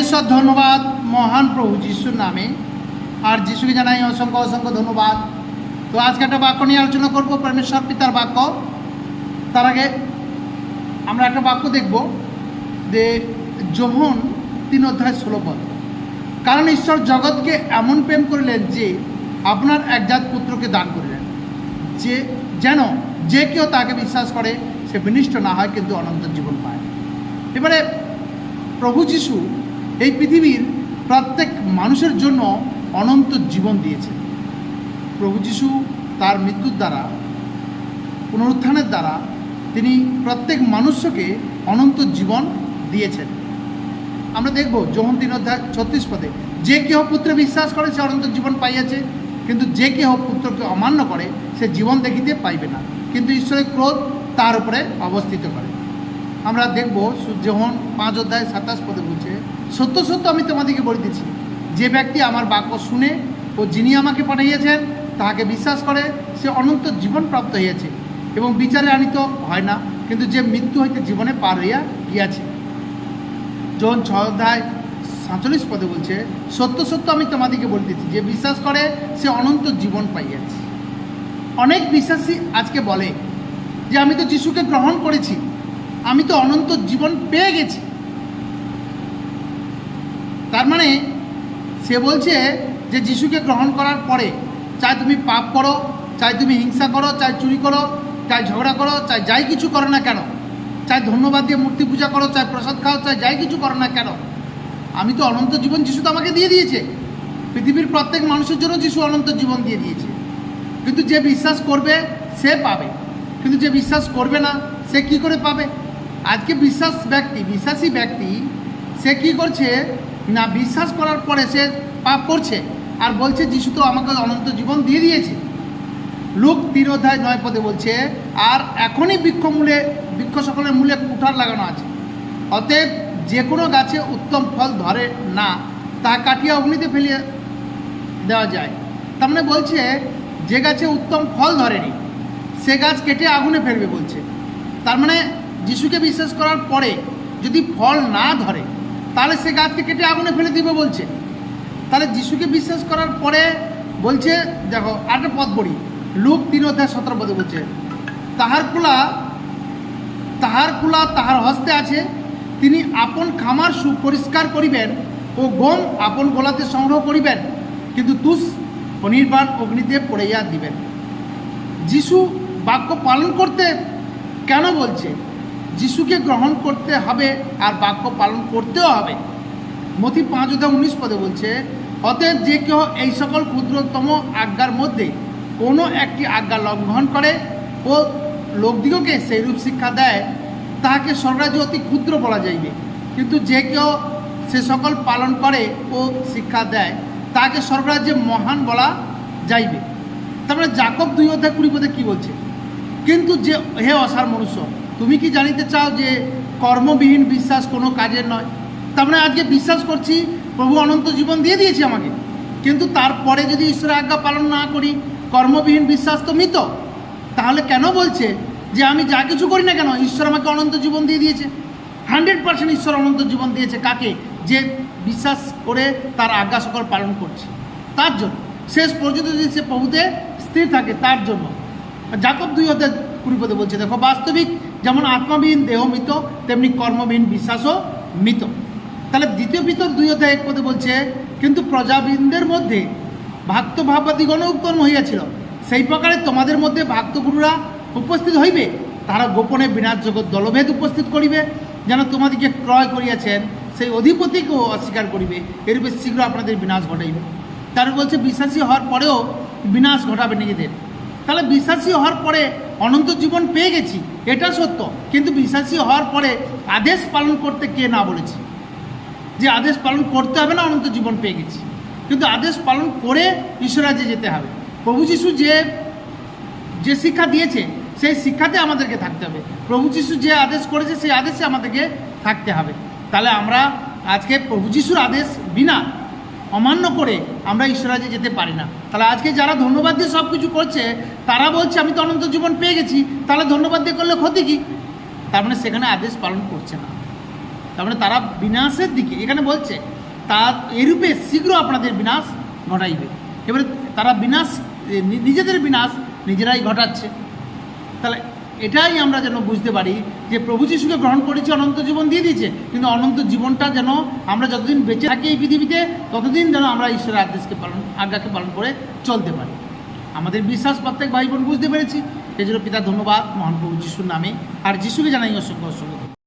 ঈশ্বর ধন্যবাদ মহান প্রভু যিশুর নামে। আর যিশুকে জানাই অসংখ্য অসংখ্য ধন্যবাদ। তো আজকে একটা বাক্য নিয়ে আলোচনা করব, পরমেশ্বর পিতার বাক্য। তার আগে আমরা একটা বাক্য দেখব যে যোহন 3:16। কারণ ঈশ্বর জগৎকে এমন প্রেম করিলেন যে আপনার একজাত পুত্রকে দান করিলেন, যে যেন যে কেউ তাকে বিশ্বাস করে সে বিনষ্ট না হয় কিন্তু অনন্ত জীবন পায়। এবারে প্রভু যিশু এই পৃথিবীর প্রত্যেক মানুষের জন্য অনন্ত জীবন দিয়েছেন। প্রভু যিশু তার মৃত্যুর দ্বারা, পুনরুত্থানের দ্বারা তিনি প্রত্যেক মানুষকে অনন্ত জীবন দিয়েছেন। আমরা দেখব যোহন 3:36 যে কেহ পুত্রে বিশ্বাস করে সে অনন্ত জীবন পাইয়াছে, কিন্তু যে কেহ পুত্রকে অমান্য করে সে জীবন দেখিতে পাইবে না, কিন্তু ঈশ্বরের ক্রোধ তার উপরে অবস্থিত করে। আমরা দেখব যোহন 5:27 বলছে, সত্য সত্য আমি তোমাদিকে বলিতেছি, যে ব্যক্তি আমার বাক্য শুনে ও যিনি আমাকে পাঠাইয়াছেন তাহাকে বিশ্বাস করে সে অনন্ত জীবন প্রাপ্ত হইয়াছে এবং বিচারে আনিত হয় না, কিন্তু যে মৃত্যু হইতে জীবনে পার হইয়া গিয়াছে। যোহন 6:47 বলছে, সত্য সত্য আমি তোমাদিকে বলিতেছি, যে বিশ্বাস করে সে অনন্ত জীবন পাইয়াছে। অনেক বিশ্বাসী আজকে বলে যে আমি তো যিশুকে গ্রহণ করেছি, আমি তো অনন্ত জীবন পেয়ে গেছি। তার মানে সে বলছে যে যিশুকে গ্রহণ করার পরে চাই তুমি পাপ করো, চাই তুমি হিংসা করো, চাই চুরি করো, চাই ঝগড়া করো, চাই যাই কিছু করো না কেন, চাই ধন্যবাদ দিয়ে মূর্তি পূজা করো, চাই প্রসাদ খাও, চাই যাই কিছু করো না কেন, আমি তো অনন্ত জীবন যিশু তো আমাকে দিয়ে দিয়েছে। পৃথিবীর প্রত্যেক মানুষের জন্য যিশু অনন্ত জীবন দিয়ে দিয়েছে। কিন্তু যে বিশ্বাস করবে সে পাবে, কিন্তু যে বিশ্বাস করবে না সে কি করে পাবে? আজকে বিশ্বাসী ব্যক্তি সে কি করছে না, বিশ্বাস করার পরে সে পাপ করছে আর বলছে যিশু তো আমাকে অনন্ত জীবন দিয়ে দিয়েছে। লুক 3:9 বলছে, আর এখনই বৃক্ষ সকলের মূলে কুঠার লাগানো আছে, অতএব যে কোনো গাছে উত্তম ফল ধরে না তা কাটিয়া অগ্নিতে ফেলিয়ে দেওয়া যায়। তার মানে বলছে যে গাছে উত্তম ফল ধরেনি সে গাছ কেটে আগুনে ফেলবে বলছে। তার মানে যিশুকে বিশ্বাস করার পরে যদি ফল না ধরে তাহলে সে গাছকে কেটে আগুনে ফেলে দিবে বলছে। তাহলে যিশুকে বিশ্বাস করার পরে বলছে, দেখো আরেকটা পদ পড়ি, লুক 3:17 বলছে, তাহার কুলা তাহার হস্তে আছে, তিনি আপন খামার সুপরিষ্কার করিবেন ও গম আপন গোলাতে সংগ্রহ করিবেন, কিন্তু তুষ অনির্বাণ অগ্নিতে পড়াইয়া দিবেন। যিশু বাক্য পালন করতে কেন বলছে? যিশুকে গ্রহণ করতে হবে আর বাক্য পালন করতেও হবে। মথি 5:19 বলছে, অতএব যে কেউ এই সকল ক্ষুদ্রতম আজ্ঞার মধ্যে কোনো একটি আজ্ঞা লঙ্ঘন করে ও লোকদিগকে সেইরূপ শিক্ষা দেয় তাহাকে স্বর্গরাজ্যে অতি ক্ষুদ্র বলা যাইবে, কিন্তু যে কেউ সে সকল পালন করে ও শিক্ষা দেয় তাকে স্বর্গরাজ্যে মহান বলা যাইবে। তারপরে যাকব 2:20 কি বলছে, কিন্তু যে হে অসার মনুষ্য, তুমি কি জানিতে চাও যে কর্মবিহীন বিশ্বাস কোনো কাজের নয়? তার মানে আজকে বিশ্বাস করছি প্রভু অনন্ত জীবন দিয়ে দিয়েছে আমাকে, কিন্তু তারপরে যদি ঈশ্বরের আজ্ঞা পালন না করি, কর্মবিহীন বিশ্বাস তো মৃত। তাহলে কেন বলছে যে আমি যা কিছু করি না কেন ঈশ্বর আমাকে অনন্ত জীবন দিয়ে দিয়েছে? 100% ঈশ্বর অনন্ত জীবন দিয়েছে কাকে? যে বিশ্বাস করে তার আজ্ঞা সকল পালন করছে, তার জন্য শেষ পর্যন্ত যদি সে প্রভুতে স্থির থাকে তার জন্য। যাকব 2:20 বলছে, দেখো বাস্তবিক যেমন আত্মাবিহীন দেহ মৃত, তেমনি কর্মবিহীন বিশ্বাসও মৃত। তাহলে 2 পিতর 2:1 বলছে, কিন্তু প্রজাবৃন্দের মধ্যে ভক্ত ভাববাদিগণ উৎপন্ন হইয়াছিল, সেই প্রকারে তোমাদের মধ্যে ভক্তগুরুরা উপস্থিত হইবে, তারা গোপনে বিনাশযোগ্য দলভেদ উপস্থিত করিবে, যেন তোমাদিকে ক্রয় করিয়াছেন সেই অধিপতিকেও অস্বীকার করিবে, এরূপে শীঘ্র আপনাদের বিনাশ ঘটাইবে। তারা বলছে বিশ্বাসী হওয়ার পরেও বিনাশ ঘটাবে নিজেদের। তাহলে বিশ্বাসী হওয়ার পরে অনন্ত জীবন পেয়ে গেছি এটা সত্য, কিন্তু বিশ্বাসী হওয়ার পরে আদেশ পালন করতে কে না বলেছে যে আদেশ পালন করতে হবে না, অনন্ত জীবন পেয়ে গেছি, কিন্তু আদেশ পালন করে ঈশ্বরাজ্যে যেতে হবে। প্রভু যিশু যে শিক্ষা দিয়েছে সেই শিক্ষাতে আমাদেরকে থাকতে হবে। প্রভু যিশু যে আদেশ করেছে সেই আদেশে আমাদেরকে থাকতে হবে। তাহলে আমরা আজকে প্রভু যিশুর আদেশ বিনা অমান্য করে আমরা ঈশ্বরাজ্যে যেতে পারি না। তাহলে আজকে যারা ধন্যবাদ দিয়ে সব কিছু করছে তারা বলছে আমি তো অনন্ত জীবন পেয়ে গেছি, তাহলে ধন্যবাদ দিয়ে করলে ক্ষতি কি? তার মানে সেখানে আদেশ পালন করছে না। তার মানে তারা বিনাশের দিকে, এখানে বলছে তার এরূপে শীঘ্র আপনাদের বিনাশ ঘটাইবে। এবারে তারা বিনাশ, নিজেদের বিনাশ নিজেরাই ঘটাচ্ছে। তাহলে এটাই আমরা যেন বুঝতে পারি যে প্রভু যিশুকে গ্রহণ করেছি, অনন্ত জীবন দিয়ে দিয়েছে, কিন্তু অনন্ত জীবনটা যেন আমরা যতদিন বেঁচে থাকি এই পৃথিবীতে ততদিন যেন আমরা ঈশ্বরের আজ্ঞাকে পালন করে চলতে পারি। আমাদের বিশ্বাস প্রত্যেক ভাই বোন বুঝতে পেরেছি। সেই জন্য পিতা ধন্যবাদ মহান প্রভু যিশুর নামে, আর যিশুকে জানাই অসংখ্য অসংখ্য।